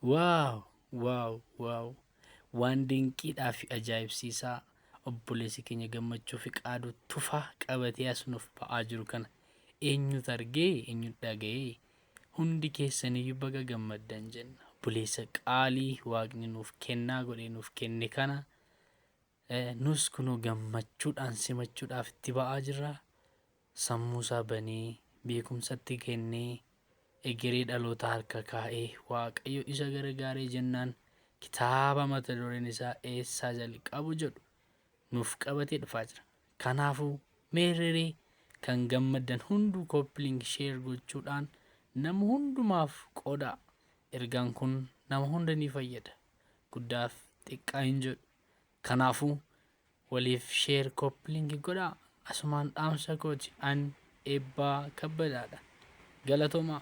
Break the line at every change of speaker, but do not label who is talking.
Waaw! Waaw! Waaw! Waan dinqiidhaa fi ajaa'ibsiisaa obboleessi keenya Gammachuu Fiqaaduu Tufaa qabatee as nuuf ba'aa jiru kana eenyutu argee? Eenyutu dhaga'ee? Hundi keessaniyyuu baga gammaddan jenna. Obboleessa qaalii Waaqni nuuf kennaa godhee nuuf kenne kana nus kunoo gammachuudhaan simachuudhaaf itti ba'aa jirra. Sammuusaa banee beekumsatti kennee egeree dhalootaa harka kaa'ee Waaqayyo isa gargaaree jennaan kitaaba mata dureen isaa eessaa jalqabu jedhu nuuf qabatee dhufaa jira. Kanaafuu meerree kan gammaddan hunduu koppiliing sheer gochuudhaan nama hundumaaf qoodaa. Ergaan kun nama hunda ni fayyada. Guddaaf xiqqaa hin jedhu. Kanaafuu waliif sheer koppiliing godhaa. Asumaan dhaamsa kooti an eebbaa kabbadaadha. Galatoomaa.